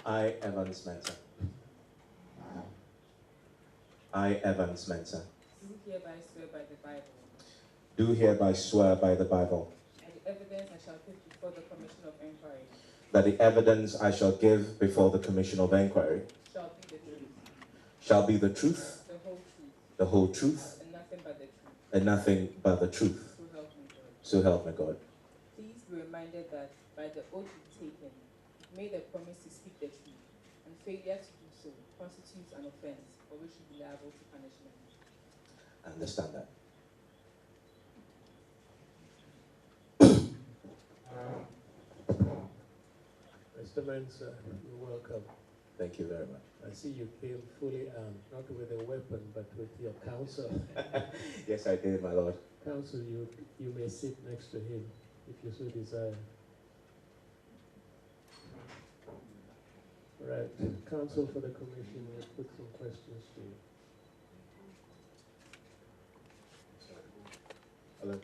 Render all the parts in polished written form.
I, Evans Mensah. I, Evans Mensah. Do hereby swear by the Bible. Do hereby swear by the Bible. And the evidence I shall give before the Commission of Inquiry. That the evidence I shall give before the Commission of Inquiry. Shall be the truth. Shall be the truth. The whole truth. The whole truth. And nothing but the truth. And nothing but the truth. So help me God. So help me God. Please be reminded that by the oath you've taken, you've made a promise to speak the truth, and failure to do so constitutes an offense for which you be liable to punishment. I understand that. Mr. Mensah, you're welcome. Thank you very much. I see you came fully armed, not with a weapon, but with your counsel. Yes, I did, my Lord. Counsel, you may sit next to him if you so desire. Right, counsel for the commission will put some questions to you. Hello.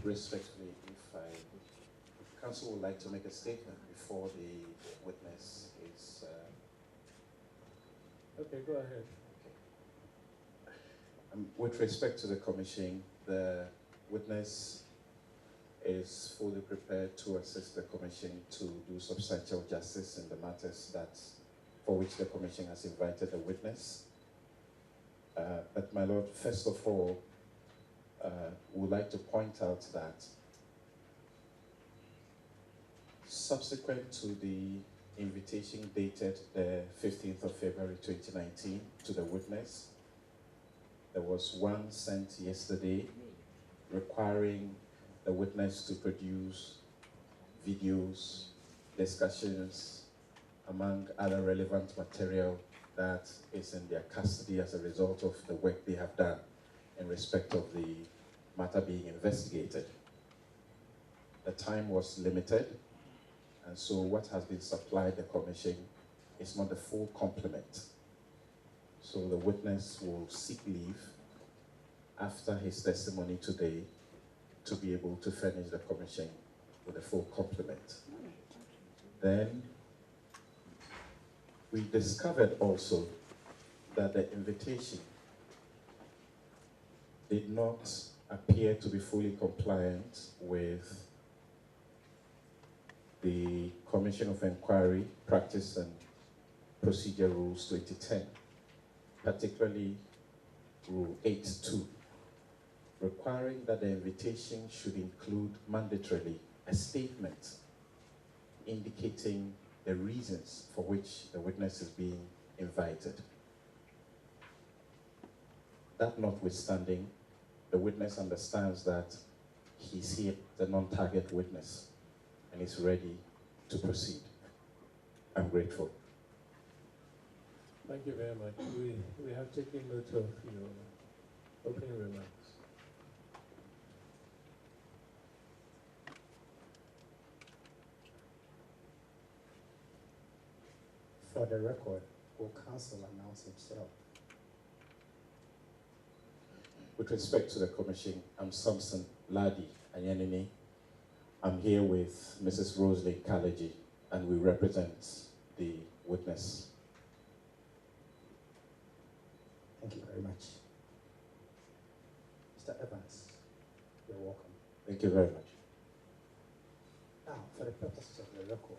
Respectfully, if counsel would like to make a statement before the witness is... Okay, go ahead. Okay. With respect to the commission, the witness is fully prepared to assist the commission to do substantial justice in the matters for which the commission has invited the witness. But my Lord, first of all, we would like to point out that subsequent to the invitation dated the 15th of February 2019 to the witness, there was one sent yesterday requiring the witness to produce videos, discussions, among other relevant material that is in their custody as a result of the work they have done in respect of the matter being investigated. The time was limited, and so what has been supplied the commission is not the full complement. So the witness will seek leave after his testimony today to be able to furnish the commission with a full complement. Then we discovered also that the invitation did not appear to be fully compliant with the Commission of Inquiry Practice and Procedure Rules 2010, particularly Rule 8.2, requiring that the invitation should include mandatorily a statement indicating the reasons for which the witness is being invited. That notwithstanding, the witness understands that he's here the non-target witness and is ready to proceed. I'm grateful. Thank you very much. We have taken note of your opening remarks. For the record, will counsel announce himself? With respect to the commission, I'm Samson Ladi Anyanini. I'm here with Mrs. Rosalie Kalaji, and we represent the witness. Thank you very much. Mr. Evans, you're welcome. Thank you very much. Now, for the purposes of the record,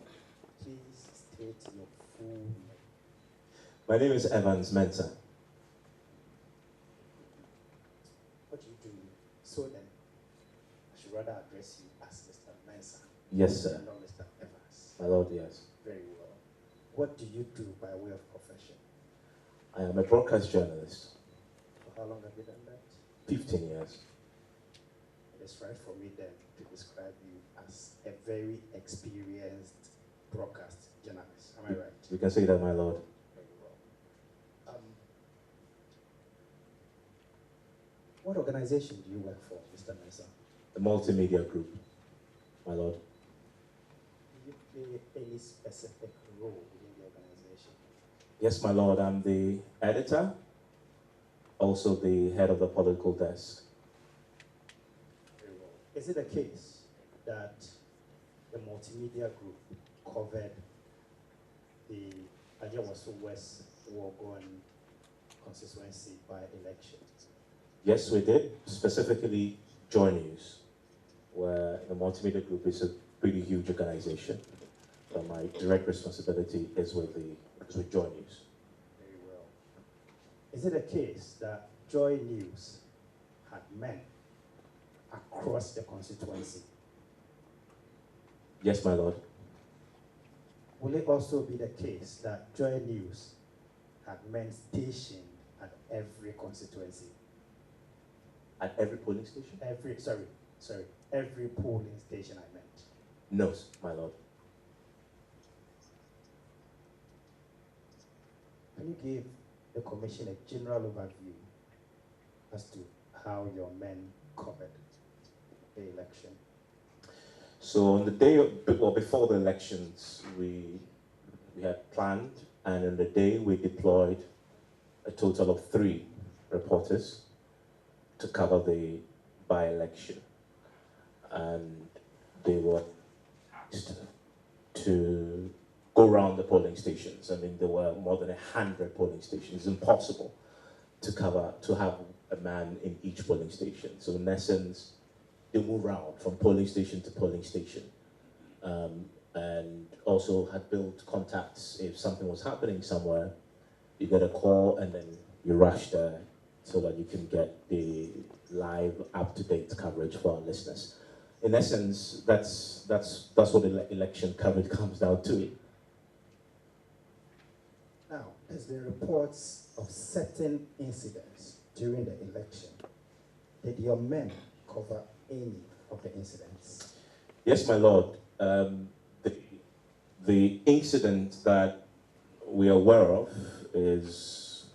please state your full name. My name is Evans Mensah. What do you do? So then, I should rather address you as Mr. Mensah. Yes, sir. And not Mr. Evans. My Lord, yes. Very well. What do you do by way of profession? I am a broadcast journalist. For how long have you done that? 15 years. It is right for me then to describe you as a very experienced broadcast journalist. Am I right? You can say that, my Lord. Very well. What organization do you work for, Mr. Mensah? The multimedia group, my Lord. Do you play any specific role within the organization? Yes, my Lord, I'm the editor, also the head of the political desk. Very well. Is it the case that the multimedia group covered the Ayawaso West Wogon constituency by election? Yes, we did. Specifically, Joy News, where the multimedia group is a pretty huge organization. But my direct responsibility is with Joy News. Very well. Is it a case that Joy News had men across the constituency? Yes, my lord. Will it also be the case that Joy News had men stationed at every constituency? At every polling station? Every polling station I meant. No, my lord. Can you give the commission a general overview as to how your men covered the election? So on the day, before the elections, we had planned, and on the day we deployed a total of 3 reporters to cover the by-election. And they were asked to go around the polling stations. I mean, there were more than 100 polling stations. It's impossible to have a man in each polling station. So in essence, they move around from polling station to polling station. And also had built contacts. If something was happening somewhere, you get a call and then you rush there so that you can get the live, up-to-date coverage for our listeners. In essence, that's what election coverage comes down to. Now, there's been reports of certain incidents during the election. Did your men cover any of the incidents? Yes, my lord. The incident that we are aware of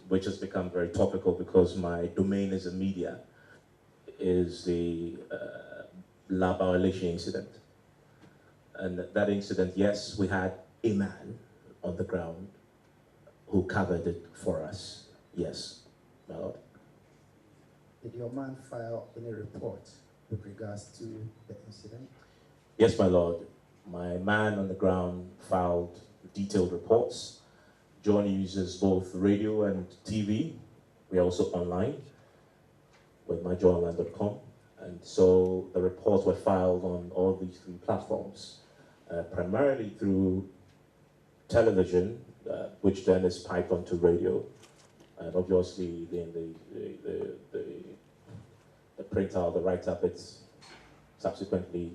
which has become very topical because my domain is in media, is the La Violence incident. And that incident, yes, we had a man on the ground who covered it for us. Yes, my lord. Did your man file any report with regards to the incident? Yes, my lord. My man on the ground filed detailed reports. John uses both radio and TV. We are also online with myjoyonline.com. And so the reports were filed on all these 3 platforms, primarily through television, which then is piped onto radio. And obviously, then the printout, the write-up, it's subsequently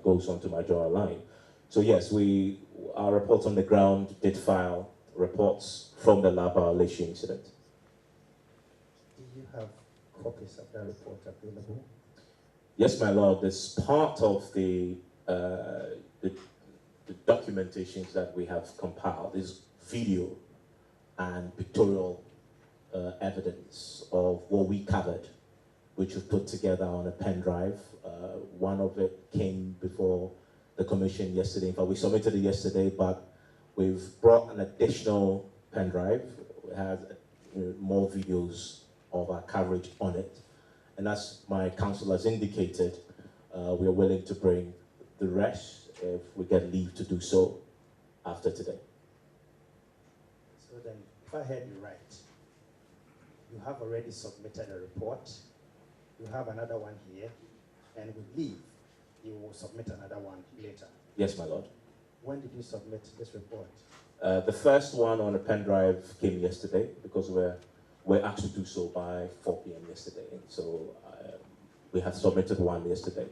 goes onto my Joy Online. So yes, our reports on the ground did file reports from the La Violence incident. Do you have copies of that report available? Yes, my lord. As part of the documentations that we have compiled is video and pictorial evidence of what we covered, which we've put together on a pen drive. One of it came before the commission yesterday. In fact, we submitted it yesterday, but we've brought an additional pen drive. It has more videos of our coverage on it. And as my counsel has indicated, we are willing to bring the rest if we get leave to do so after today. So then, if I heard you right, you have already submitted a report, you have another one here, and with leave, you will submit another one later. Yes, my lord. When did you submit this report? The first one on a pen drive came yesterday because we're asked to do so by 4 p.m. yesterday. And so we have submitted one yesterday.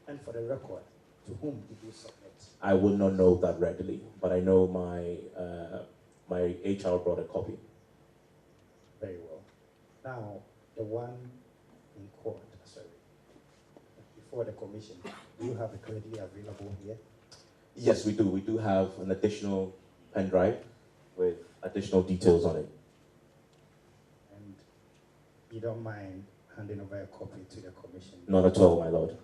And for the record, to whom did you submit? I would not know that readily, but I know my HR brought a copy. Very well. Now, the one in court, before the commission, do you have it readily available here? Yes, we do. We do have an additional pen drive with additional details on it. And you don't mind handing over a copy to the commission? Not at all, my lord.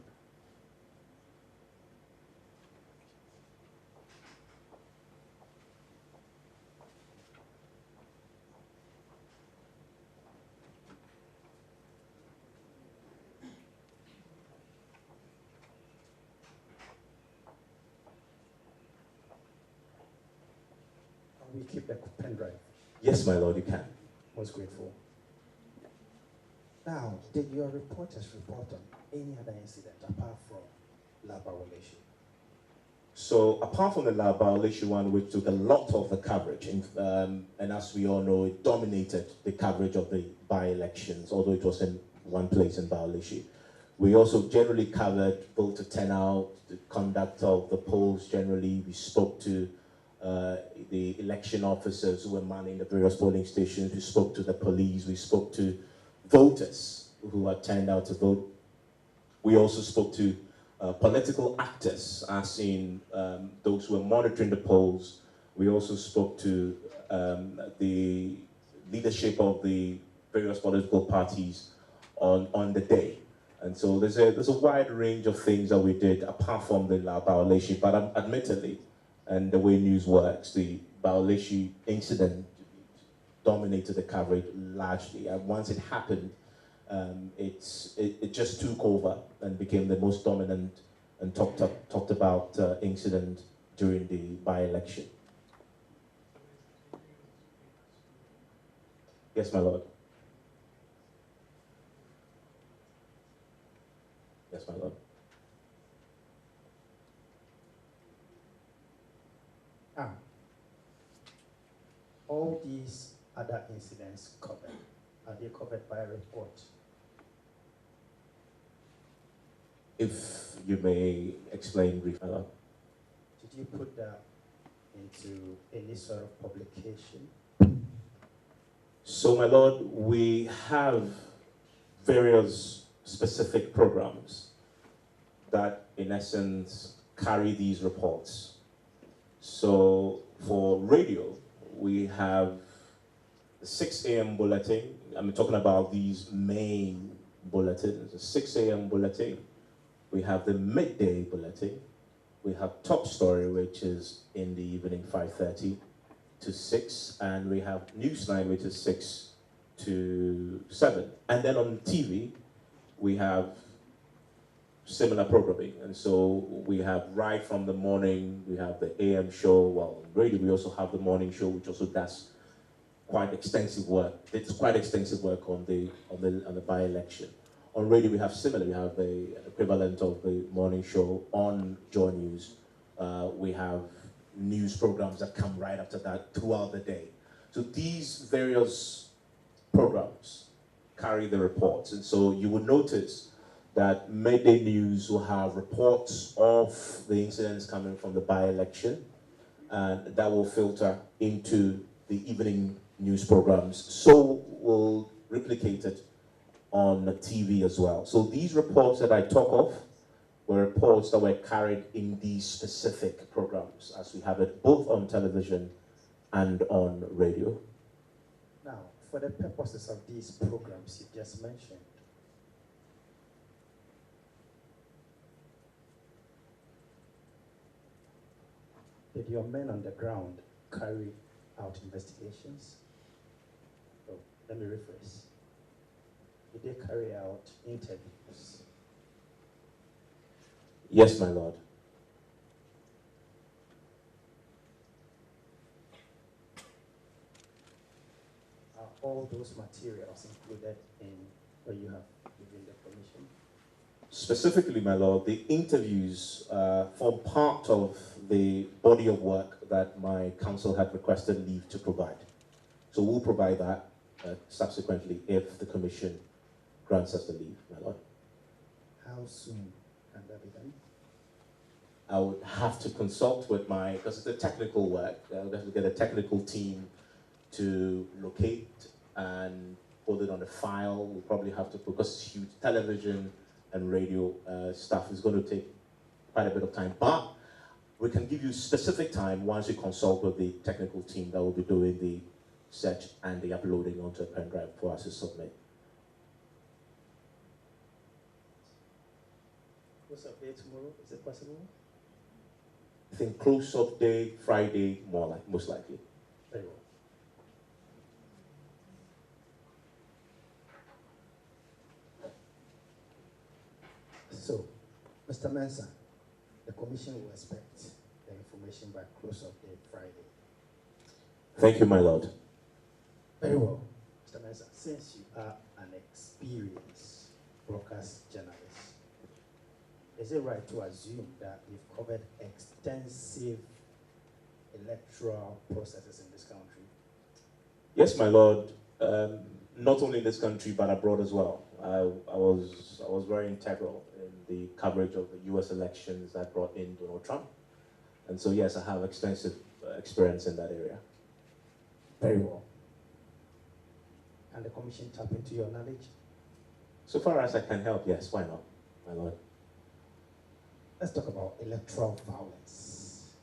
we keep the pen drive? Yes, my lord, you can. Most grateful. Now, did your reporters report on any other incident apart from lab violation? So apart from the lab violation one, which took a lot of the coverage, and as we all know, it dominated the coverage of the by-elections, although it was in one place in violation. We also generally covered voter turnout, the conduct of the polls generally. We spoke to the election officers who were manning the various polling stations. We spoke to the police. We spoke to voters who had turned out to vote. We also spoke to political actors, as in those who were monitoring the polls. We also spoke to the leadership of the various political parties on the day. And so there's a wide range of things that we did apart from the violation, but admittedly, and the way news works, the violation incident dominated the coverage largely. And once it happened, it just took over and became the most dominant and talked about incident during the by-election. Yes, my lord. Yes, my lord. All these other incidents covered, are they covered by a report? If you may explain briefly. Did you put that into any sort of publication? So, my lord, we have various specific programs that, in essence, carry these reports. So, for radio, we have the 6 a.m. bulletin. I'm talking about these main bulletins. The 6 a.m. bulletin. We have the midday bulletin. We have top story, which is in the evening, 5:30 to 6. And we have Newsnight, which is 6 to 7. And then on TV, we have similar programming. And so we have right from the morning, we have the AM show. Well, on radio, we also have the morning show, which also does quite extensive work. It's quite extensive work on the by-election. On radio, we have similar. We have the equivalent of the morning show on Joy News. We have news programs that come right after that throughout the day. So these various programs carry the reports. And so you will notice that midday news will have reports of the incidents coming from the by-election, and that will filter into the evening news programs. So we'll replicate it on the TV as well. So these reports that I talk of were reports that were carried in these specific programs, as we have it both on television and on radio. Now, for the purposes of these programs you just mentioned, did your men on the ground carry out investigations? Oh, let me rephrase. Did they carry out interviews? Yes, my lord. Are all those materials included in where you have given the permission? Specifically, my lord, the interviews form part of the body of work that my counsel had requested leave to provide. So we'll provide that subsequently if the commission grants us the leave, my lord. How soon can that be done? I would have to consult with because it's a technical work, I would have to get a technical team to locate and hold it on a file. We'll probably have to, because it's huge, television and radio stuff is going to take quite a bit of time. But we can give you specific time once you consult with the technical team that will be doing the search and the uploading onto a pen drive for us to submit. Close of day tomorrow, is it possible? I think close of day, Friday, most likely. Very well. So, Mr. Mensah, the commission will expect the information by close of day Friday. Thank you, my lord. Very well. Mr. Mensah, since you are an experienced broadcast journalist, is it right to assume that you've covered extensive electoral processes in this country? Yes, my lord. Not only in this country, but abroad as well. I was very integral in the coverage of the U.S. elections that brought in Donald Trump. And so, yes, I have extensive experience in that area. Very well. Can the commission tap into your knowledge? So far as I can help, yes, why not, my lord? Let's talk about electoral violence.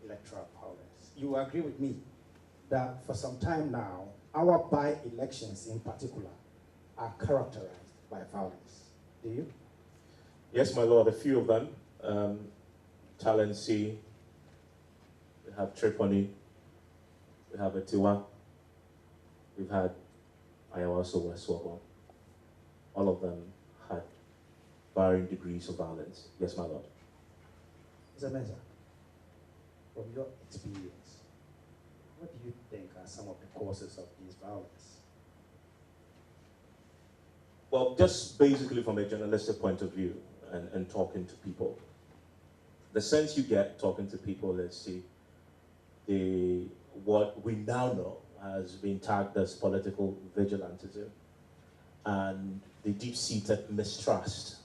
Electoral violence. You agree with me that for some time now, our by-elections in particular are characterized by violence. Do you? Yes, my lord, a few of them. Talensi, we have Tripoli, we have Etiwa, we've had Ayawaso Violence. All of them had varying degrees of violence. Yes, my lord. Mr. Mensah, from your experience, what do you think are some of the causes of this violence? Well, just basically from a journalistic point of view and talking to people, the sense you get talking to people is what we now know has been tagged as political vigilantism and the deep-seated mistrust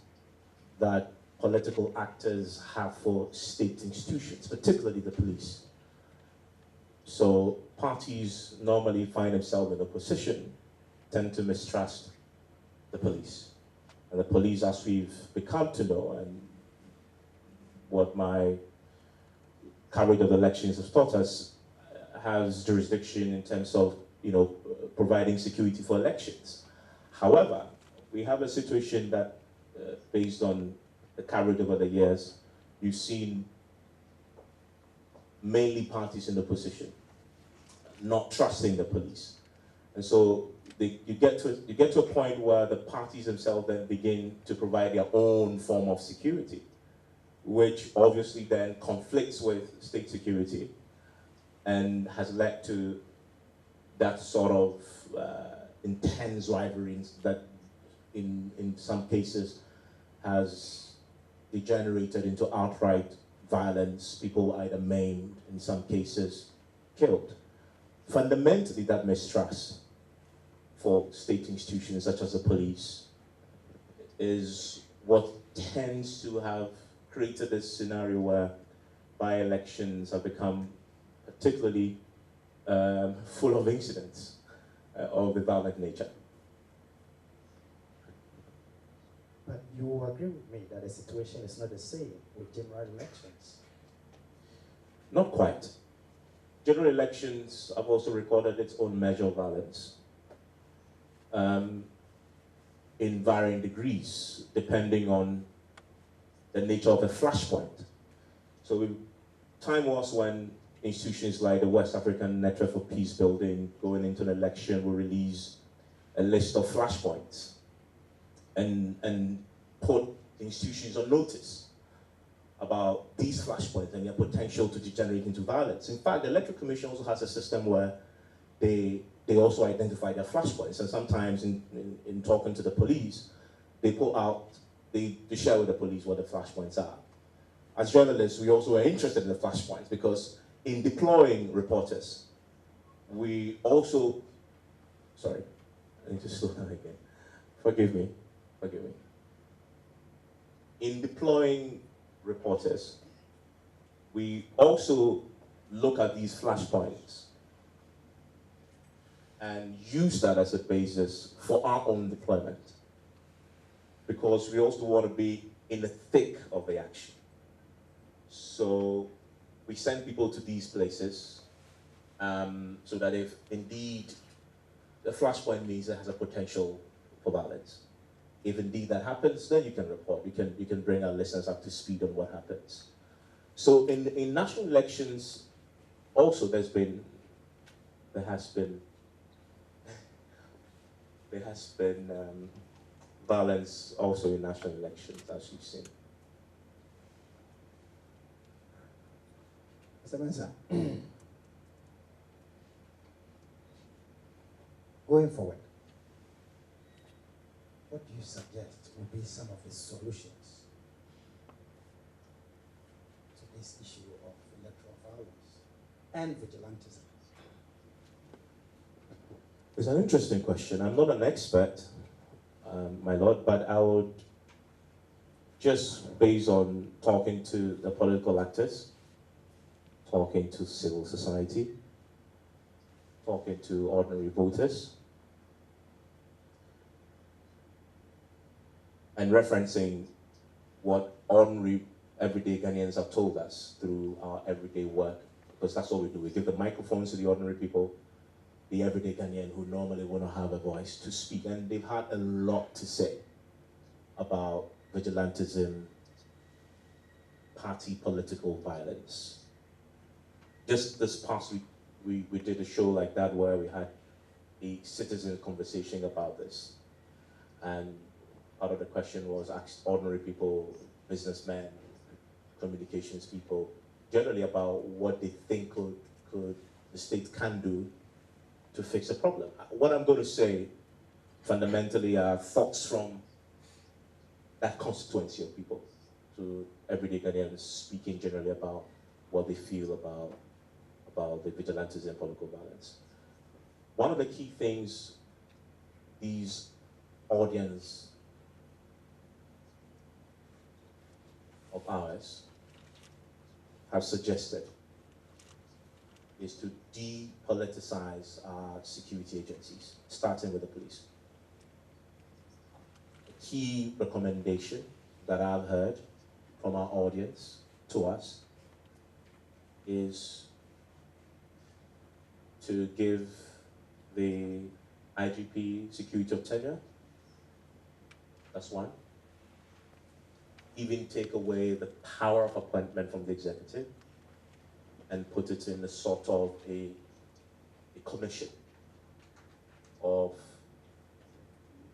that political actors have for state institutions, particularly the police. So parties normally find themselves in opposition, tend to mistrust the police. And the police, as we've become to know, and what my coverage of elections has taught us, has jurisdiction in terms of, providing security for elections. However, we have a situation that, based on the coverage over the years, you've seen mainly parties in the opposition not trusting the police. And so you get to a point where the parties themselves then begin to provide their own form of security, which obviously then conflicts with state security and has led to that sort of intense rivalries that in some cases has degenerated into outright violence, people either maimed, in some cases killed. Fundamentally, that mistrust for state institutions such as the police is what tends to have created this scenario where by-elections have become particularly full of incidents of a violent nature. But you will agree with me that the situation is not the same with general elections. Not quite. General elections have also recorded its own measure of violence in varying degrees, depending on the nature of the flashpoint. So time was when institutions like the West African Network for Peace Building, going into an election, will release a list of flashpoints and put institutions on notice about these flashpoints and their potential to degenerate into violence. In fact, the Electoral Commission also has a system where they also identify their flashpoints, and sometimes in talking to the police, they share with the police what the flashpoints are. As journalists, we also are interested in the flashpoints because in deploying reporters, we also, sorry, I need to slow down again. Forgive me. In deploying reporters, we also look at these flashpoints and use that as a basis for our own deployment, because we also want to be in the thick of the action. So we send people to these places so that if indeed the flashpoint means it has a potential for violence, if indeed that happens, then you can report. You can bring our listeners up to speed on what happens. So in national elections, also there has been violence also in national elections, as you've seen. Mr. Mensah, Going forward, what do you suggest will be some of the solutions to this issue of electoral violence and vigilantism? It's an interesting question. I'm not an expert, my lord, but I would, just based on talking to the political actors, talking to civil society, talking to ordinary voters, and referencing what ordinary everyday Ghanaians have told us through our everyday work, because that's what we do. We give the microphones to the ordinary people, the everyday Ghanaian who normally want to have a voice to speak, and they've had a lot to say about vigilantism, party political violence. Just this past week, we did a show like that where we had a citizen conversation about this. And part of the question was asked ordinary people, businessmen, communications people, generally about what they think could the state can do to fix a problem. What I'm going to say fundamentally are thoughts from that constituency of people, to everyday Ghanaians speaking generally about what they feel about the vigilantism and political violence. One of the key things these audience of ours have suggested is to depoliticize our security agencies, starting with the police. A key recommendation that I've heard from our audience to us is to give the IGP security of tenure. That's one. Even take away the power of appointment from the executive and put it in a sort of a commission of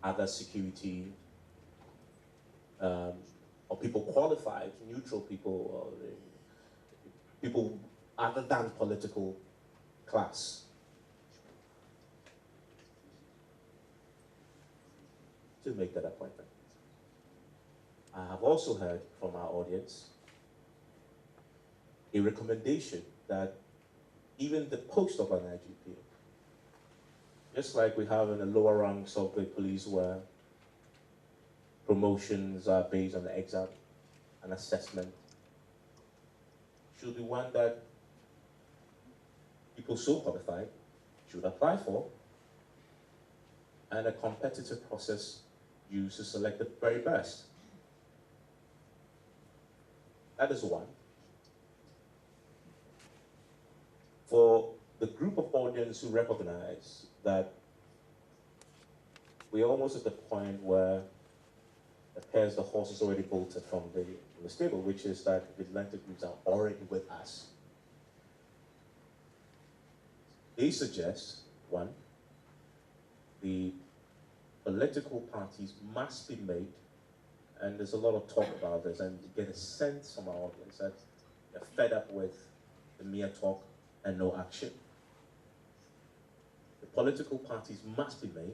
other security, or people qualified, neutral people, or people other than political class. To make that appointment. I have also heard from our audience a recommendation that even the post of an IGP, just like we have in the lower ranks of the police where promotions are based on the exam and assessment, should be one that people so qualified should apply for, and a competitive process used to select the very best. That is one. For the group of audience who recognize that we're almost at the point where it appears the horse is already bolted from the stable, which is that the vigilante groups are already with us. They suggest, one, the political parties must be made, and there's a lot of talk about this, and you get a sense from our audience that they're fed up with the mere talk and no action. The political parties must be made,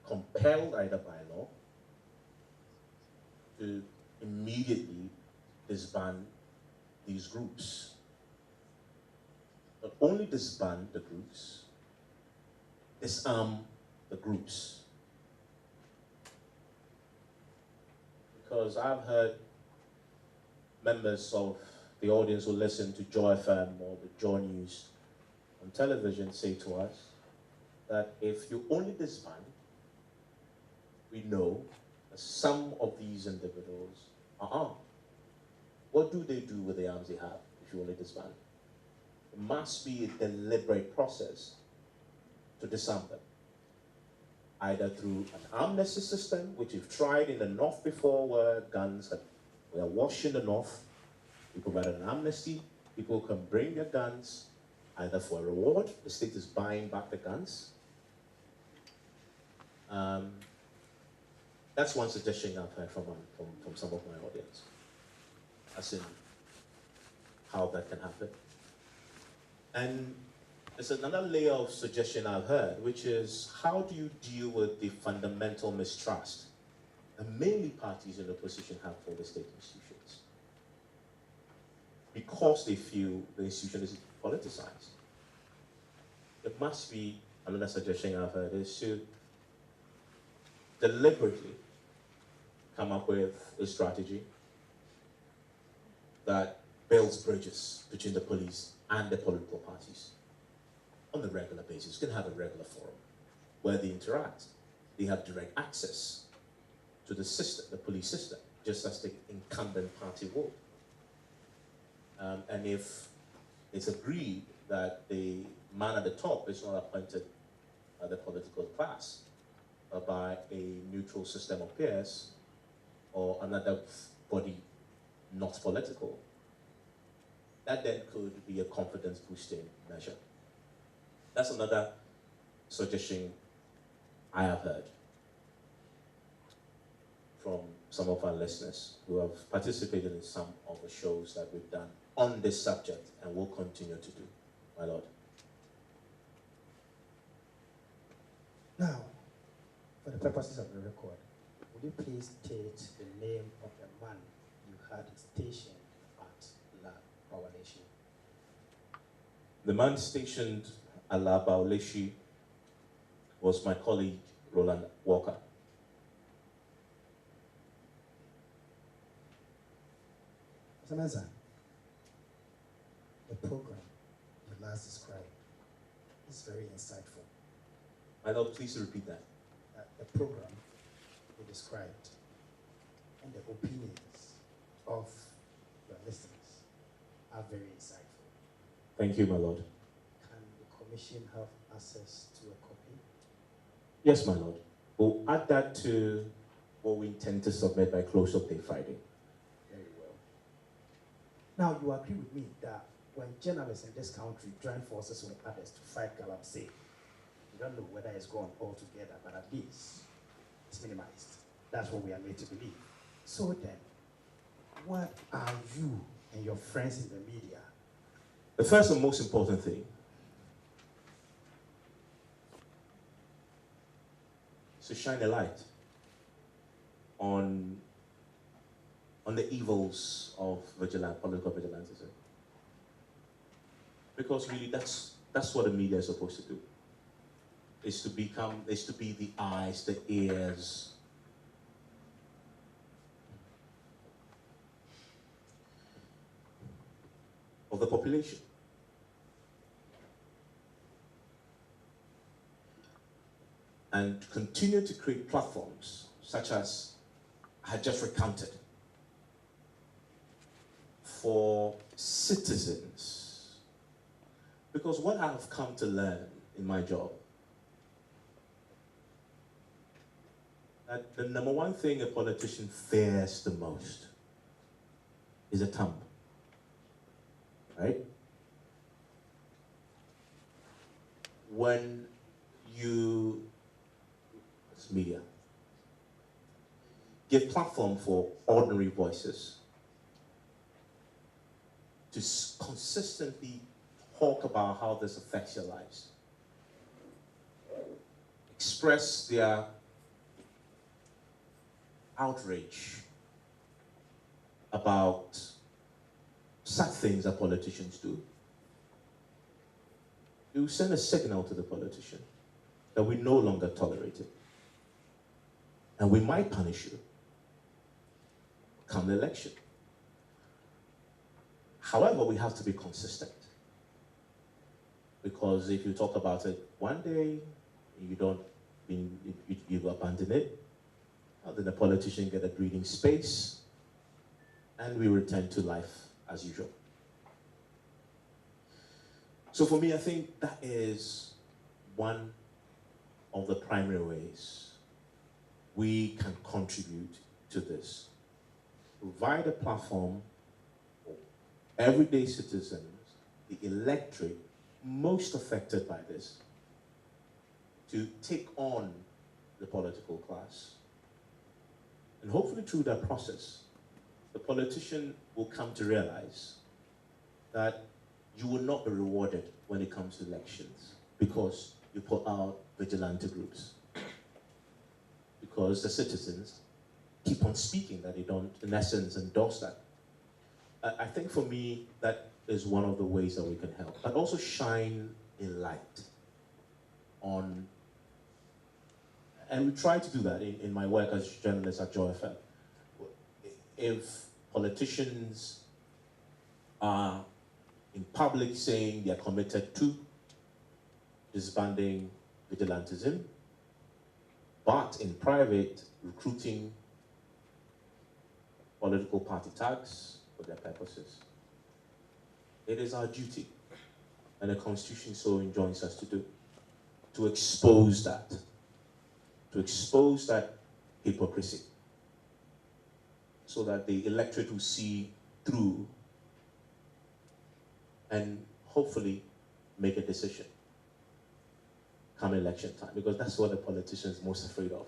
compelled either by law, to immediately disband these groups. Not only disband the groups, disarm the groups. Because I've heard members of the audience who listen to Joy FM or the Joy News on television say to us that if you only disband, we know that some of these individuals are armed. What do they do with the arms they have if you only disband? It must be a deliberate process to disarm them, either through an amnesty system, which we've tried in the north before, where guns were washed in the north. We provided an amnesty. People can bring their guns either for a reward. The state is buying back the guns. That's one suggestion I've heard from some of my audience, as in how that can happen. And there's another layer of suggestion I've heard, which is how do you deal with the fundamental mistrust that mainly parties in opposition have for the state institutions? Because they feel the institution is politicized. It must be, another suggestion I've heard is to deliberately come up with a strategy that builds bridges between the police and the political parties on a regular basis. You can have a regular forum where they interact. They have direct access to the system, the police system, just as the incumbent party would. And if it's agreed that the man at the top is not appointed by the political class, but by a neutral system of peers or another body not political, that then could be a confidence boosting measure. That's another suggestion I have heard from some of our listeners who have participated in some of the shows that we've done on this subject and will continue to do, my Lord. Now, for the purposes of the record, would you please state the name of the man you had stationed at La Bawaleshi? The man stationed at La Bawaleshi was my colleague, Roland Walker. Mr. Mensah, the program you last described is very insightful. My Lord, please repeat that. The program you described and the opinions of your listeners are very insightful. Thank you, my Lord. Can the commission have access to a copy? Yes, my Lord. We'll add that to what we intend to submit by close of day Friday. Very well. Now, you agree with me that when journalists in this country join forces with others to fight galamsey, we don't know whether it's gone altogether, but at least it's minimized. That's what we are made to believe. So then, what are you and your friends in the media? The first and most important thing is to shine a light on the evils of political vigilantism. Because really that's what the media is supposed to do. Is to be the eyes, the ears of the population. And continue to create platforms such as I had just recounted for citizens. Because what I have come to learn in my job, that the number one thing a politician fears the most is a thumb, right? When you, as media, give platform for ordinary voices to consistently talk about how this affects your lives, express their outrage about sad things that politicians do, you send a signal to the politician that we no longer tolerate it. And we might punish you come the election. However, we have to be consistent. Because if you talk about it one day, you abandon it, then the politician get a breathing space, and we return to life as usual. So for me, I think that is one of the primary ways we can contribute to this. Provide a platform for everyday citizens, the electorate most affected by this, to take on the political class. And hopefully through that process, the politician will come to realize that you will not be rewarded when it comes to elections because you put out vigilante groups. Because the citizens keep on speaking that they don't, in essence, endorse that. I think for me, that is one of the ways that we can help. But also shine a light on, and we try to do that in my work as a journalist at Joy FM. If politicians are in public saying they are committed to disbanding vigilantism, but in private recruiting political party tags for their purposes, it is our duty, and the Constitution so enjoins us to do, to expose that hypocrisy, so that the electorate will see through and hopefully make a decision come election time, because that's what the politicians are most afraid of.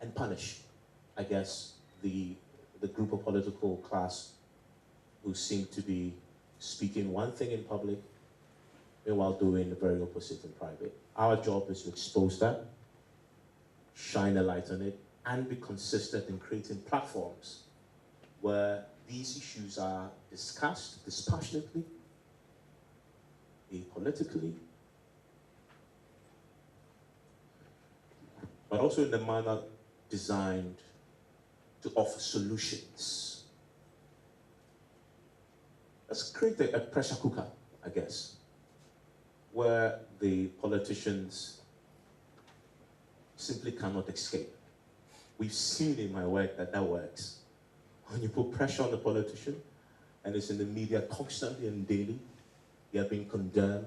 And punish, I guess, the group of political class who seem to be speaking one thing in public, meanwhile doing the very opposite in private. Our job is to expose that, shine a light on it, and be consistent in creating platforms where these issues are discussed dispassionately, apolitically, but also in a manner designed to offer solutions. Let's create a pressure cooker, I guess, where the politicians simply cannot escape. We've seen in my work that works. When you put pressure on the politician, and it's in the media constantly and daily, they are being condemned,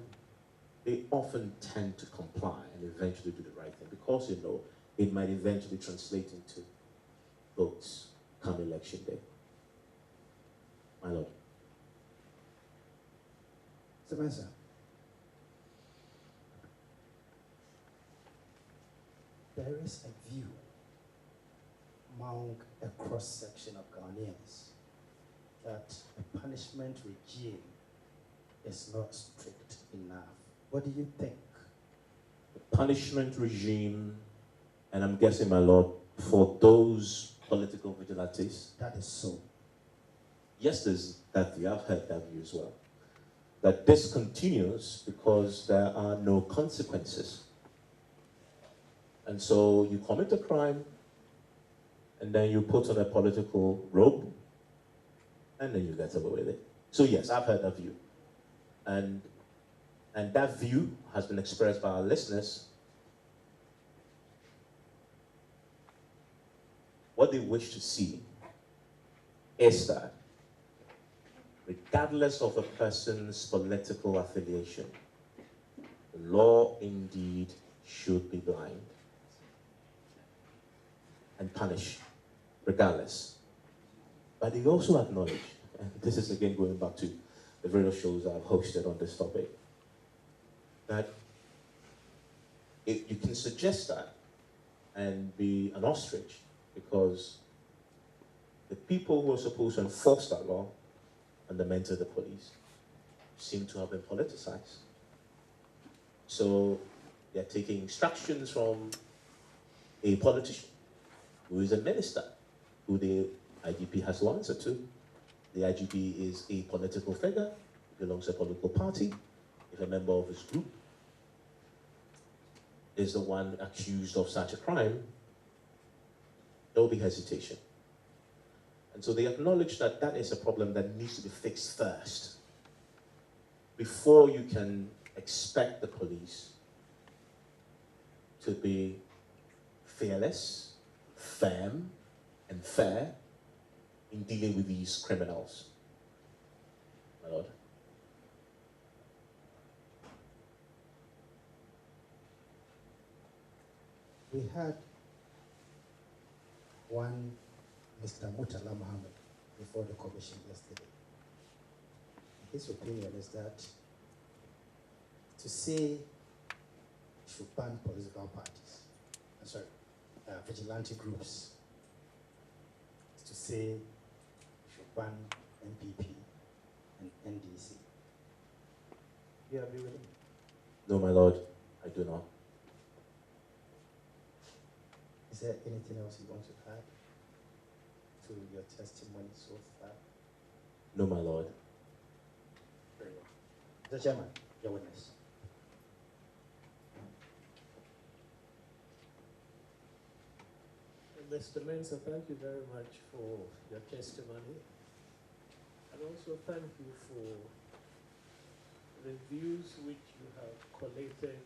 they often tend to comply and eventually do the right thing, because you know it might eventually translate into votes come election day. My Lord. So, Mensah, there is a view among a cross-section of Ghanaians that a punishment regime is not strict enough. What do you think? The punishment regime, and I'm guessing, my Lord, for those political vigilantes. That is so. Yes, there's that view. I've heard that view as well. That this continues because there are no consequences. And so you commit a crime, and then you put on a political robe, and then you get away with it. So yes, I've heard that view. And that view has been expressed by our listeners. What they wish to see is that, regardless of a person's political affiliation, the law indeed should be blind and punish, regardless. But they also acknowledge, and this is again going back to the various shows I've hosted on this topic, that you can suggest that and be an ostrich, because the people who are supposed to enforce that law and the mentor of the police seem to have been politicized. So they're taking instructions from a politician who is a minister, who the IGP has to answer to. The IGP is a political figure, belongs to a political party. If a member of his group is the one accused of such a crime, there will be hesitation. And so they acknowledge that that is a problem that needs to be fixed first, before you can expect the police to be fearless, firm, and fair in dealing with these criminals. My Lord. We had one Mr. Murtala Mohammed before the commission yesterday. His opinion is that to say you should ban political parties, vigilante groups, to say you should ban NPP, you agree with him? No, my lord, I do not. Is there anything else you want to add to your testimony so far? No, my lord. Very well. Mr. Chairman, your witness. Mr. Mensah, thank you very much for your testimony. And also thank you for the views which you have collated,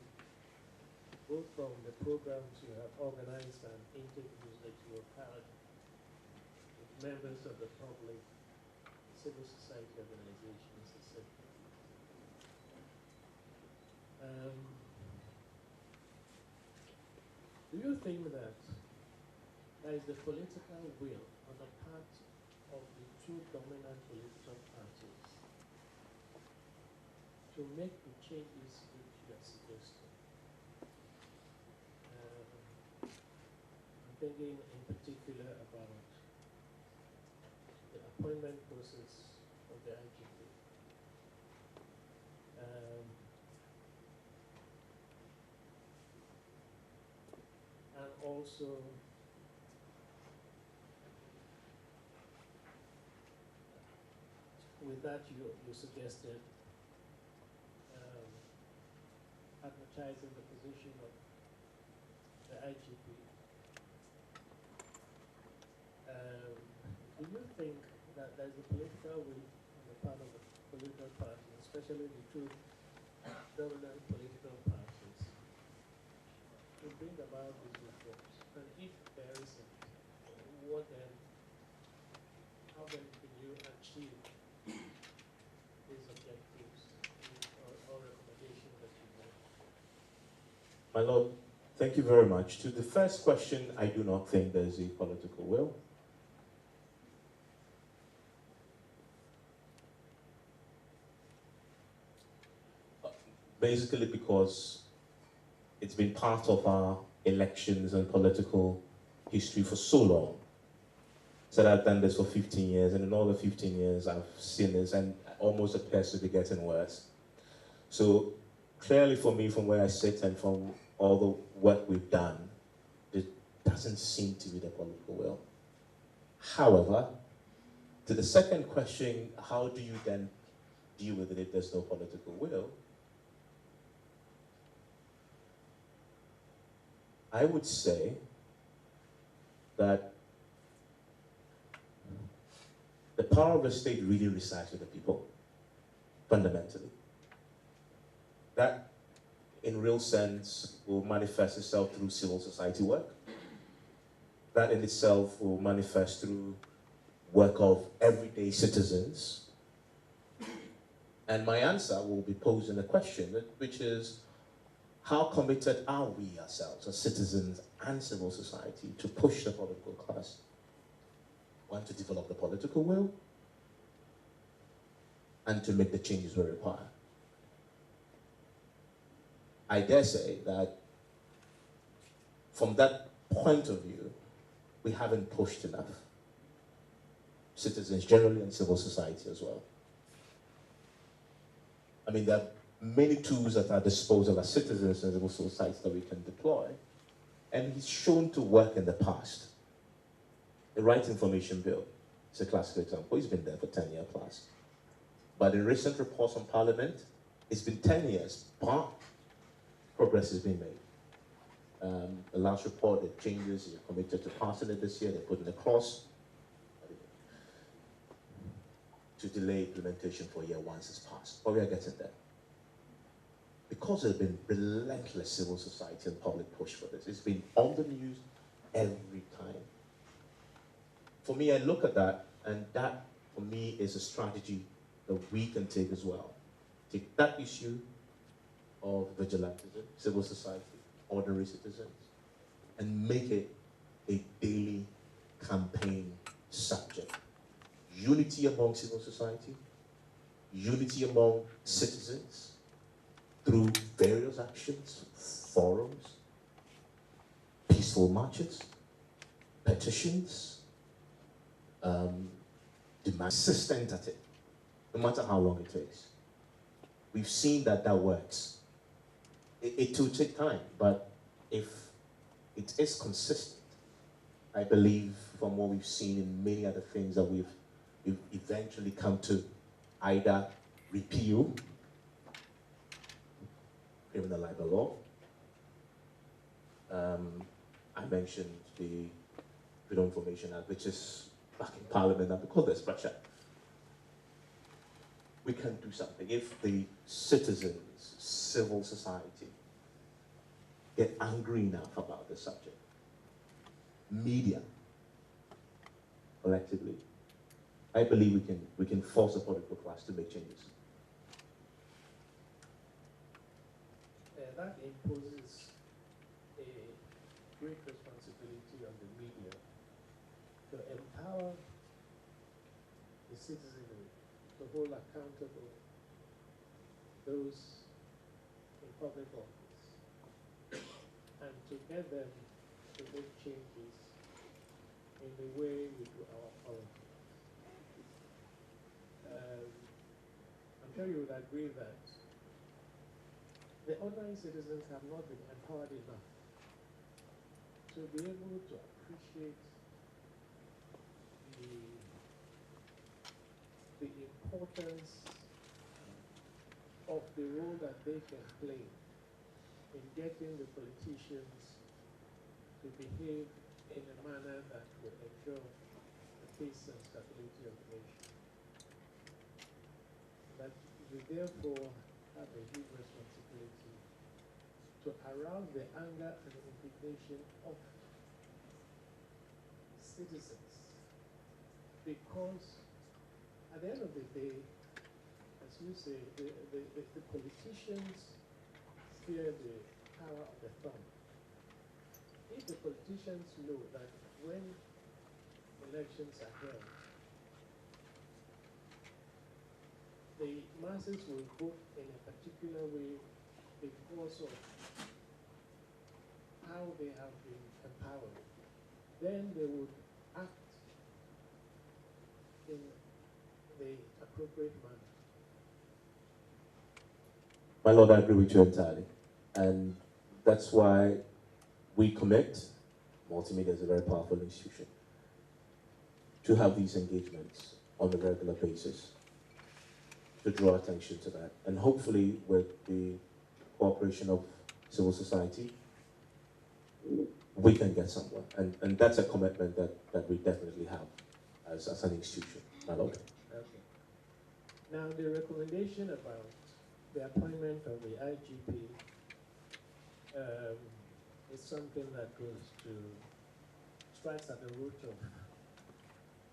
both from the programs you have organized and interviews that you have had with members of the public, civil society organizations, etc. Do you think that there is the political will on the part of the two dominant political parties to make the changes which you are suggesting? I'm thinking in particular about the appointment process of the IGP. And also with that, you suggested advertising the position of the IGP. Do you think that there's a political will on the part of the political parties, especially the two dominant political parties, to bring about these reforms? And if there isn't, what then, how then can you achieve these objectives or recommendations that you make? My lord, thank you very much. To the first question, I do not think there's a political will. Basically because it's been part of our elections and political history for so long. So I've done this for 15 years, and in all the 15 years I've seen this, and almost appears to be getting worse. So clearly for me, from where I sit and from all the work we've done, it doesn't seem to be the political will. However, to the second question, how do you then deal with it if there's no political will? I would say that the power of the state really resides with the people, fundamentally. That, in real sense, will manifest itself through civil society work. That in itself will manifest through work of everyday citizens. And my answer will be posing a question, which is, how committed are we ourselves as citizens and civil society to push the political class? One, to develop the political will, and to make the changes we require. I dare say that from that point of view, we haven't pushed enough. Citizens generally and civil society as well. I mean, there are many tools at our disposal as citizens and civil society that we can deploy, and it's shown to work in the past. The Right Information Bill is a classic example. It's been there for 10 years plus. But in recent reports from Parliament, it's been 10 years, but progress has been made. The last report, the changes, you're committed to passing it this year, they put in a clause to delay implementation for a year once it's passed. But we are getting there. Because there's been relentless civil society and public push for this. It's been on the news every time. For me, I look at that, and that, for me, is a strategy that we can take as well. Take that issue of vigilantism, civil society, ordinary citizens, and make it a daily campaign subject. Unity among civil society, unity among citizens, through various actions, forums, peaceful marches, petitions, demand, persistent at it, no matter how long it takes. we've seen that that works. It will take time, but if it is consistent, I believe from what we've seen in many other things that we've eventually come to either repeal criminal libel law. I mentioned the Freedom of Information Act, which is back in Parliament, and because there's pressure, we can do something. If the citizens, civil society, get angry enough about this subject, media, collectively, I believe we can force the political class to make changes. That imposes a great responsibility on the media to empower the citizenry to hold accountable those in public office and to get them to make changes in the way we do our politics. I'm sure you would agree that the ordinary citizens have not been empowered enough to be able to appreciate the importance of the role that they can play in getting the politicians to behave in a manner that will ensure the peace and stability of the nation. That we therefore have a huge responsibility to arouse the anger and indignation of citizens, because at the end of the day, as you say, the politicians fear the power of the thumb. If the politicians know that when elections are held, the masses will vote in a particular way because of how they have been empowered, then they would act in the appropriate manner. My Lord, I agree with you entirely. And that's why we commit, multimedia is a very powerful institution, to have these engagements on a regular basis, to draw attention to that. And hopefully with the cooperation of civil society, we can get somewhere. And that's a commitment that we definitely have as an institution, my Lord. Okay. Now the recommendation about the appointment of the IGP is something that goes to, strikes at the root of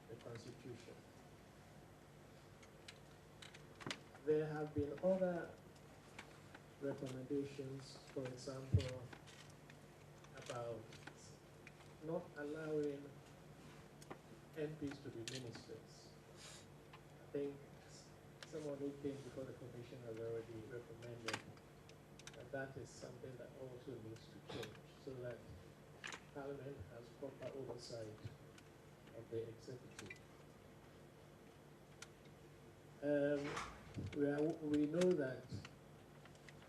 the Constitution. There have been other recommendations, for example, about not allowing MPs to be ministers. I think someone who came before the commission has already recommended that that is something that also needs to change, so that Parliament has proper oversight of the executive. We know that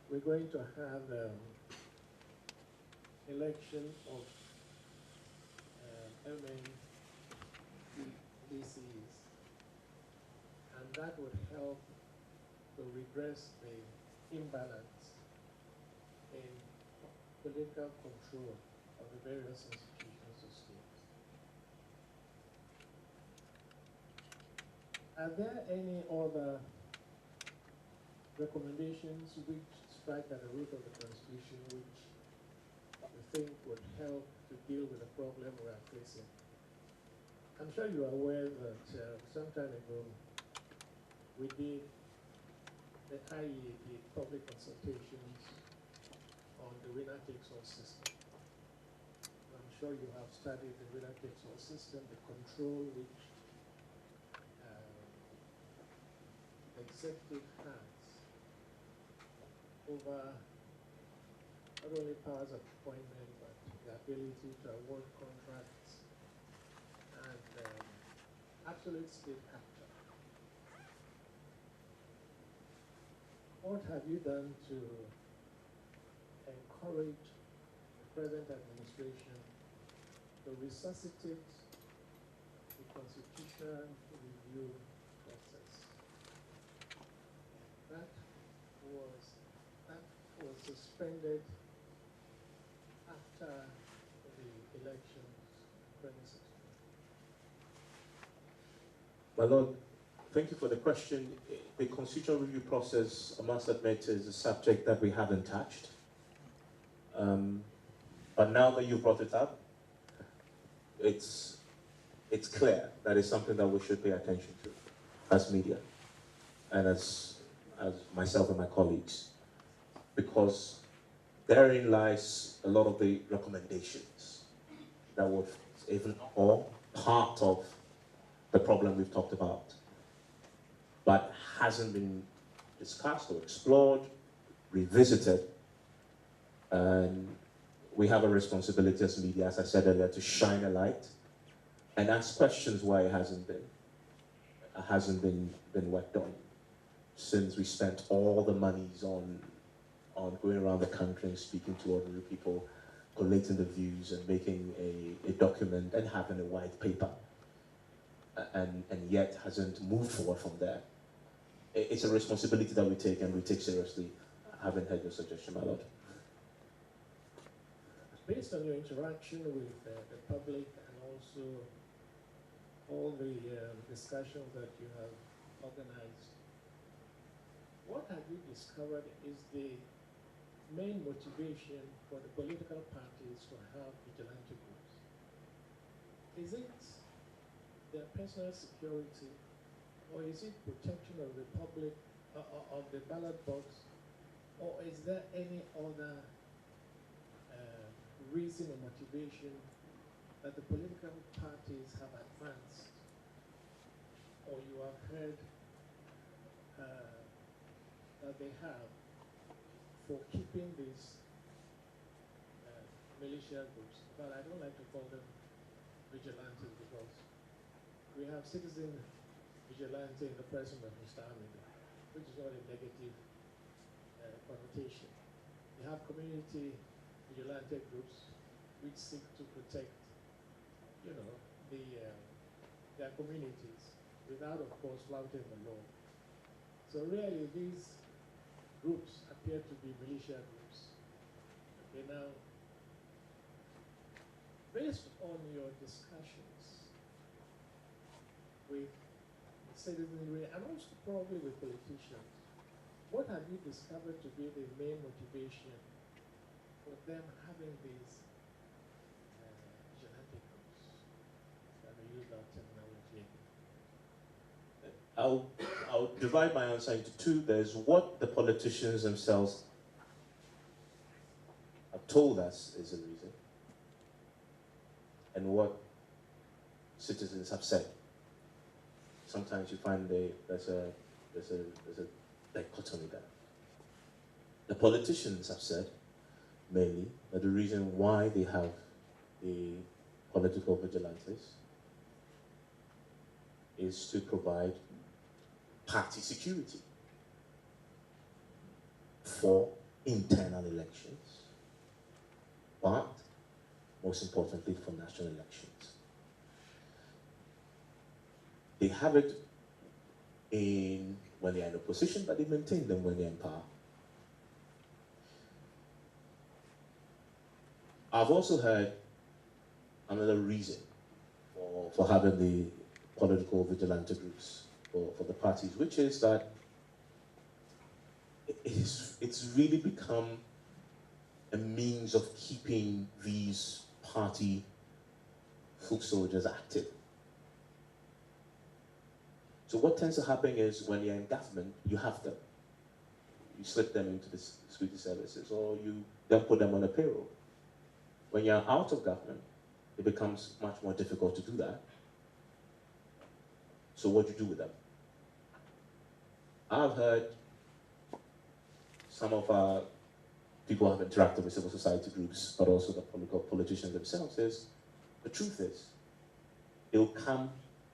we're going to have election of MNDCs, and that would help to redress the imbalance in political control of the various institutions of state. Are there any other recommendations which strike at the root of the Constitution which you think would help to deal with the problem we are facing? I'm sure you are aware that some time ago we did the IEA public consultations on the winner-takes-all system. I'm sure you have studied the winner-takes-all system, the control which the executive has over not only powers of appointment, but the ability to award contracts and absolute state capture. what have you done to encourage the present administration to resuscitate the constitutional review process? That was suspended after the elections in 2016. My Lord, thank you for the question. The constitutional review process, I must admit, is a subject that we haven't touched. But now that you brought it up, it's clear that it's something that we should pay attention to as media and as myself and my colleagues, because therein lies a lot of the recommendations that would even all part of the problem we've talked about, but hasn't been discussed or explored, revisited. And we have a responsibility as media, as I said earlier, to shine a light and ask questions why it hasn't been worked on, since we spent all the monies on going around the country and speaking to ordinary people, collating the views and making a document and having a white paper, and yet hasn't moved forward from there. It's a responsibility that we take, and we take seriously. I haven't heard your suggestion, my Lord. Based on your interaction with the public and also all the discussions that you have organized, what have you discovered is the main motivation for the political parties to have vigilante groups? Is it their personal security, or is it protection of the public, of the ballot box, or is there any other reason or motivation that the political parties have advanced, or you have heard that they have, for keeping these militia groups? But I don't like to call them vigilantes, because we have citizen vigilante in the person of Mr. Amida, which is not a negative connotation. You have community vigilante groups which seek to protect, their communities without, of course, flouting the law. So really, these groups appear to be militia groups. Okay, now, based on your discussions with citizenry and also probably with politicians, what have you discovered to be the main motivation for them having these vigilante groups, that they use that terminology? I'll divide my answer into two. There's what the politicians themselves have told us is the reason, and what citizens have said. Sometimes you find there's a dichotomy there. The politicians have said, mainly, that the reason why they have the political vigilantes is to provide party security for internal elections, but most importantly for national elections. They have it when they are in opposition, but they maintain them when they're in power. I've also heard another reason for having the political vigilante groups for the parties, which is that it's really become a means of keeping these party foot soldiers active. So what tends to happen is when you're in government, you have them. You slip them into the security services, or you then put them on a payroll. When you're out of government, it becomes much more difficult to do that. So what do you do with them? I've heard some of our people have interacted with civil society groups, but also the politicians themselves, is the truth is, they'll come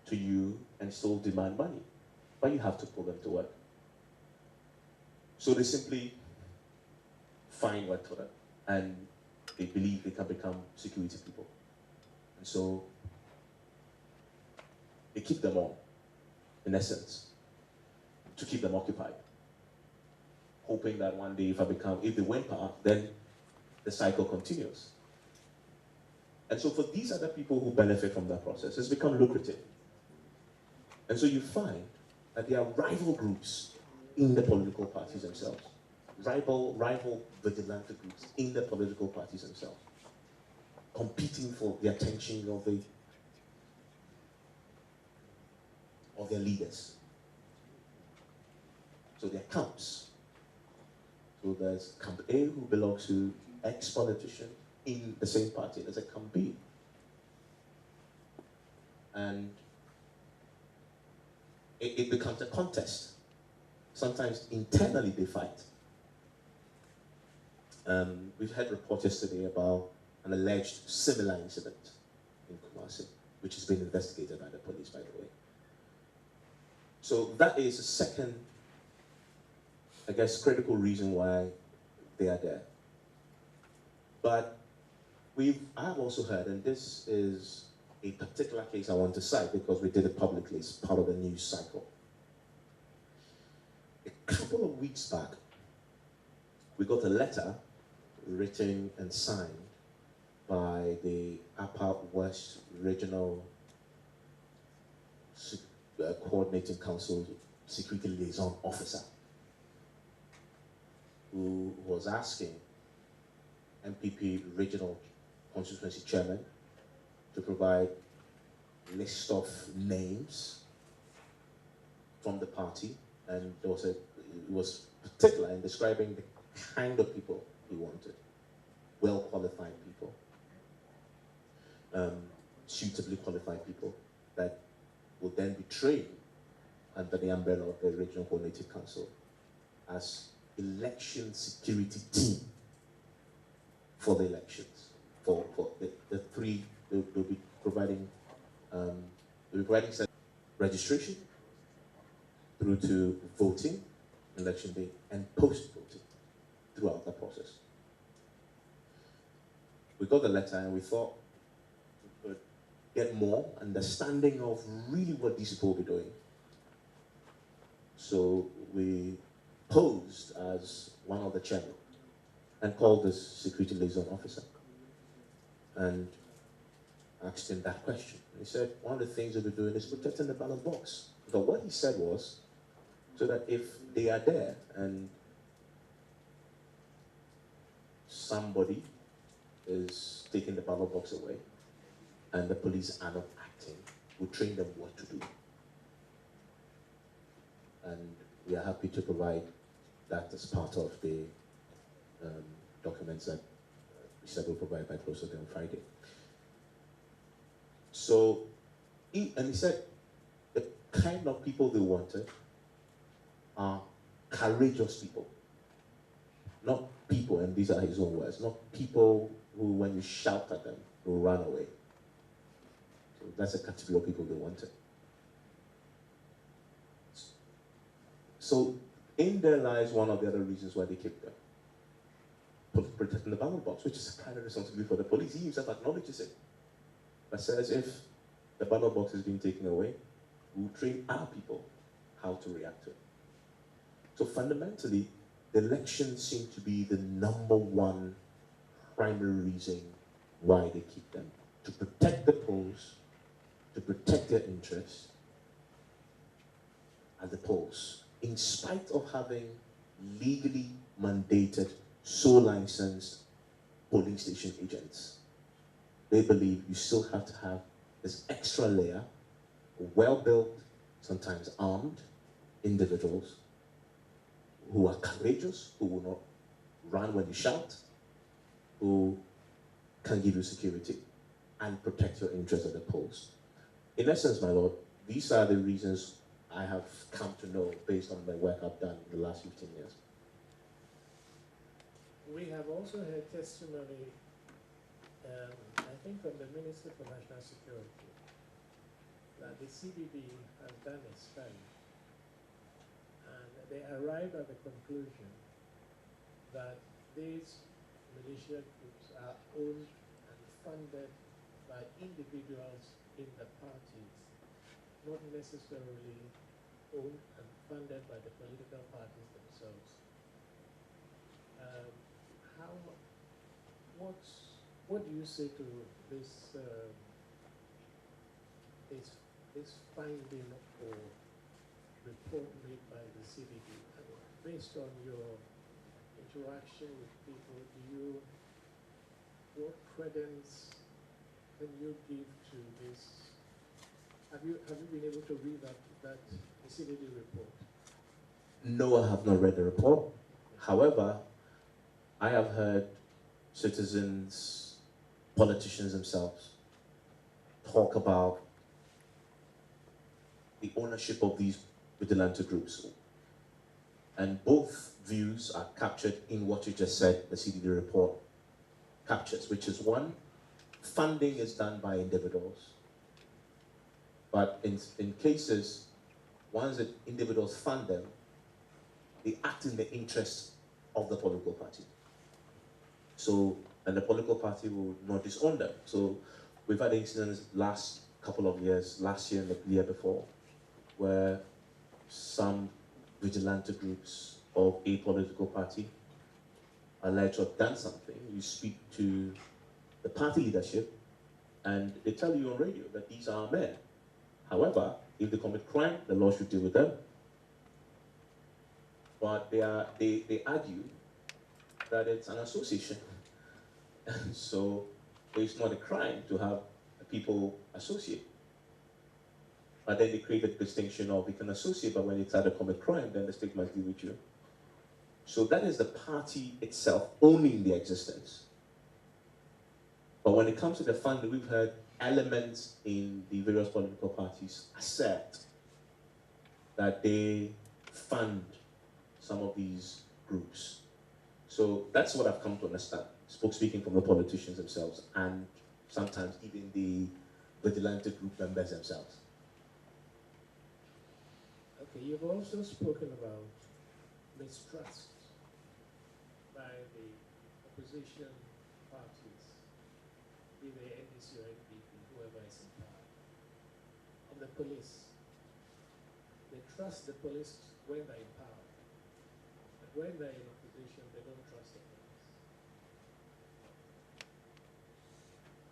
to you and still demand money, but you have to pull them to work. So they simply find white collar and they believe they can become security people. And so they keep them on, in essence, to keep them occupied. Hoping that one day if they win power, then the cycle continues. And so for these other people who benefit from that process, it's become lucrative. And so you find that there are rival groups in the political parties themselves. Rival vigilante groups in the political parties themselves, competing for the attention of their leaders. So there are camps. So there's Camp A who belongs to ex-politician in the same party. There's a Camp B. And it becomes a contest. Sometimes internally they fight. We've had reports yesterday about an alleged similar incident in Kumasi, which has been investigated by the police, by the way. So that is a second, I guess, critical reason why they are there. But I've also heard, and this is a particular case I want to cite because we did it publicly, it's part of the news cycle. A couple of weeks back, we got a letter written and signed by the Upper West Regional Coordinating Council Security Liaison Officer, who was asking MPP Regional Constituency Chairman to provide a list of names from the party, and it was particular in describing the kind of people he wanted. Well-qualified people, suitably qualified people that would then be trained under the umbrella of the Regional Coordinating Council as election security team for the elections. For the three, they'll be providing registration through to voting, election day, and post-voting throughout the process. We got the letter and we thought we could get more understanding of really what these people will be doing. So we posed as one of the chairmen and called this security liaison officer and asked him that question. And he said, one of the things that we're doing is protecting the ballot box. But what he said was, so that if they are there and somebody is taking the ballot box away and the police are not acting, we'll train them what to do. And we are happy to provide that as part of the documents that we said we'll provide by close of day on Friday. So, he said the kind of people they wanted are courageous people. Not people, and these are his own words, not people who, when you shout at them, will run away. So that's a category of people they wanted. So, in their lives, one of the other reasons why they keep them. Protecting the ballot box, which is a kind of responsibility for the police. He himself acknowledges it. But says if the ballot box is being taken away, we'll train our people how to react to it. So fundamentally, the elections seem to be the number one primary reason why they keep them. To protect the polls, to protect their interests at the polls, in spite of having legally mandated, sole licensed polling station agents. They believe you still have to have this extra layer, well-built, sometimes armed individuals who are courageous, who will not run when you shout, who can give you security and protect your interests at the polls. In essence, my lord, these are the reasons I have come to know based on the work I've done in the last 15 years. We have also had testimony, I think from the Minister for National Security, that the CBB has done a study, and they arrived at the conclusion that these militia groups are owned and funded by individuals in the parties, not necessarily owned and funded by the political parties themselves. How, what do you say to this, this finding or report made by the CBD? Based on your interaction with people, what credence can you give to this? Have you been able to read that the CBD report? No, I have not read the report. However, I have heard citizens, politicians themselves talk about the ownership of these vigilante groups. And both views are captured in what you just said, the CDD report captures, which is one, funding is done by individuals. But in cases, once the individuals fund them, they act in the interest of the political party. So, and the political party will not disown them. So we've had incidents last couple of years, last year and the year before, where some vigilante groups of a political party alleged to have done something. You speak to the party leadership and they tell you on radio that these are men. However, if they commit crime, the law should deal with them. But they argue that it's an association. So it's not a crime to have people associate. But then they create a distinction of you can associate, but when it's either commit crime, then the state must deal with you. So that is the party itself owning the existence. But when it comes to the funding, we've heard elements in the various political parties assert that they fund some of these groups. So that's what I've come to understand, speaking from the politicians themselves and sometimes even the vigilante group members themselves. Okay, you've also spoken about mistrust by the opposition parties, be they NDC or NPP, whoever is in power, of the police. They trust the police when they're in power, but when they're in opposition, they don't trust the police.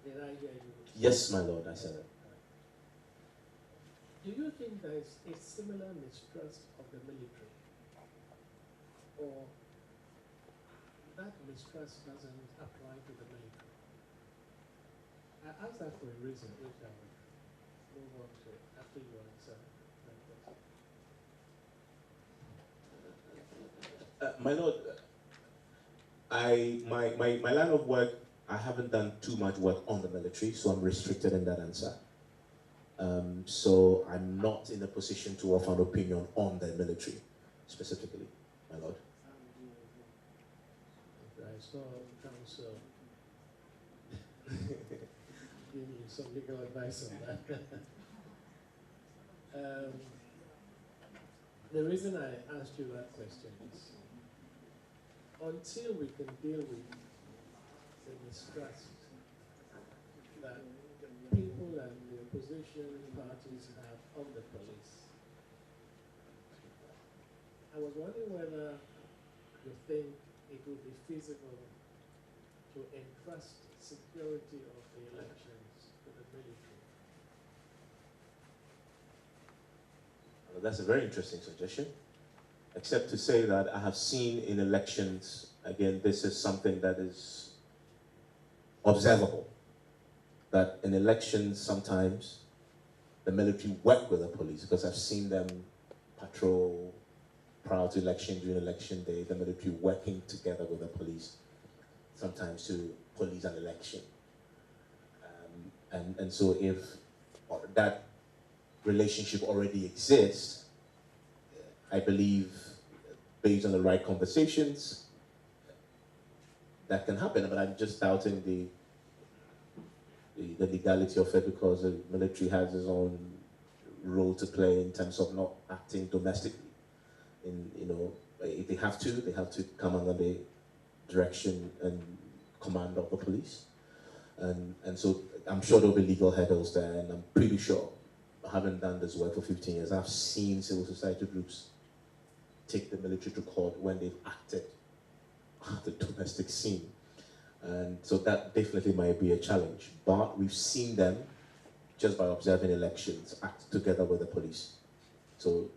Did I hear you? Yes, my lord, I said it. Do you think there is a similar mistrust of the military? Or that mistrust doesn't apply to the military? I ask that for a reason, which I will move on to after you answer that question. My lord, my line of work, I haven't done too much work on the military, so I'm restricted in that answer. So I'm not in a position to offer an opinion on the military specifically, my lord. I saw counsel give you some legal advice on that. The reason I asked you that question is until we can deal with the mistrust that people and the opposition parties have of the police, I was wondering whether you think it would be feasible to entrust security of the elections to the military. Well, that's a very interesting suggestion, except to say that I have seen in elections, again, this is something that is observable, that in elections sometimes the military work with the police, because I've seen them patrol prior to election, during election day, the military working together with the police, sometimes to police an election. And so if that relationship already exists, I believe based on the right conversations, that can happen. But I'm just doubting the legality of it, because the military has its own role to play in terms of not acting domestically in they have to come under the direction and command of the police. And so I'm sure there'll be legal hurdles there, and I'm pretty sure, having done this work for 15 years, I've seen civil society groups take the military to court when they've acted at the domestic scene. And so that definitely might be a challenge. But we've seen them, just by observing elections, act together with the police. So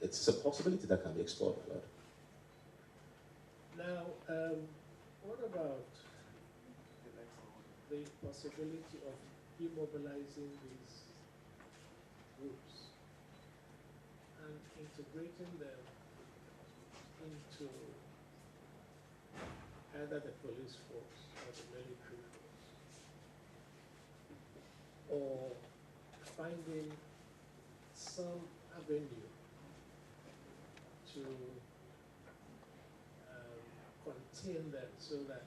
it's a possibility that can be explored. Now, what about the possibility of immobilizing these groups and integrating them into either the police force or the military force, or finding some avenue to contain them, so that,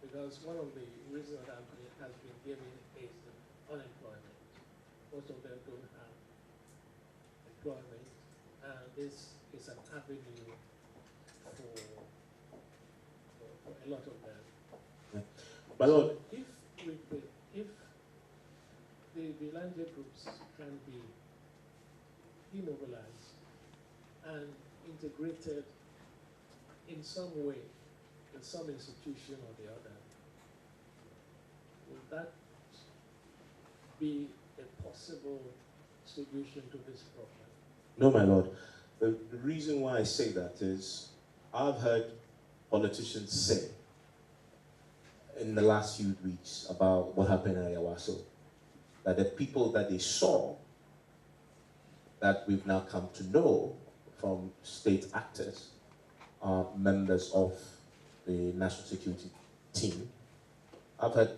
because one of the reasons that has been given is unemployment. Most of them don't have employment, and this is an avenue for a lot of them. Yeah. But so if the vigilante groups can be immobilized and integrated in some way, in some institution or the other, will that be a possible solution to this problem? no, my lord. The reason why I say that is I've heard politicians say in the last few weeks about what happened in Ayawaso, that the people that they saw, that we've now come to know from state actors, are members of the national security team. I've heard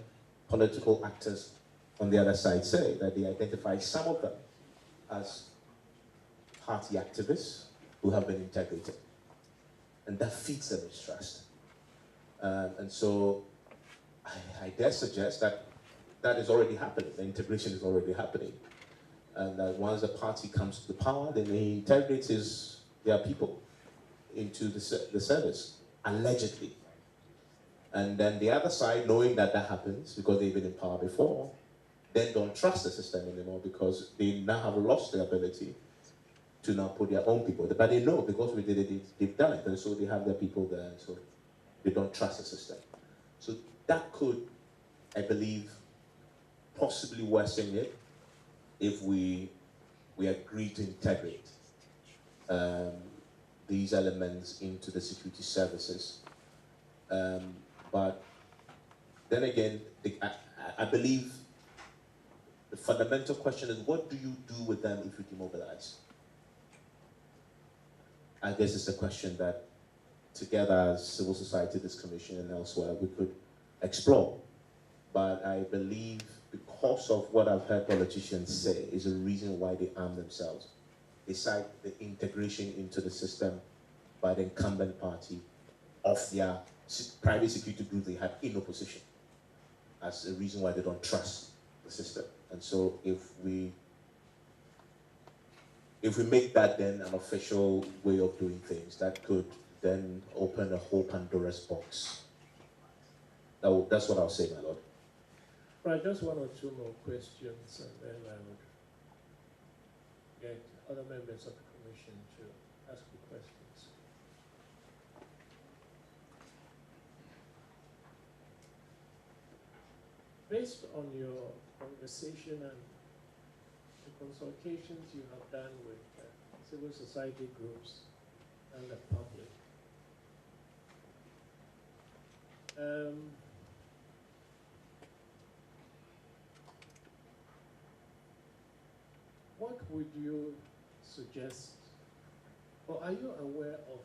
political actors on the other side say that they identify some of them as party activists who have been integrated. And that feeds their mistrust. And so I dare suggest that that is already happening. The integration is already happening. And that once the party comes to the power, then they integrate their people into the service, allegedly. And then the other side, knowing that that happens because they've been in power before, then don't trust the system anymore because they now have lost the ability to now put their own people. But they know because we did it, they've done it, and so they have their people there, and so they don't trust the system. So that could, I believe, possibly worsen it if we agree to integrate these elements into the security services. But then again, I believe the fundamental question is, what do you do with them if you demobilize? I guess it's a question that together as civil society, this commission and elsewhere, we could explore. But I believe because of what I've heard politicians say is a reason why they arm themselves. They cite the integration into the system by the incumbent party of their private security group they had in opposition as a reason why they don't trust the system. And so if we make that then an official way of doing things, that could then open a whole Pandora's box. That's what I'll say, my lord. Right, just one or two more questions, and then I would get other members of the commission to ask you questions. Based on your conversation and the consultations you have done with civil society groups and the public, what would you suggest, or are you aware of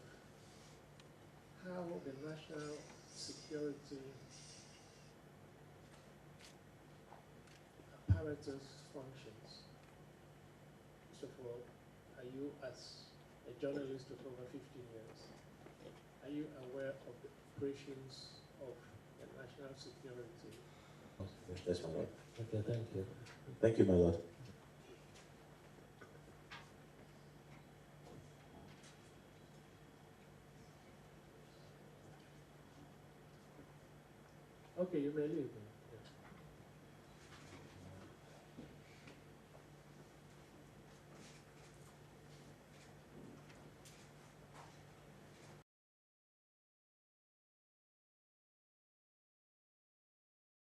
how the national security apparatus functions? First of all, are you, as a journalist of over 15 years, are you aware of the operations of the national security? Yes, my lord. Okay, thank you. Thank you, my lord. Okay, you may leave.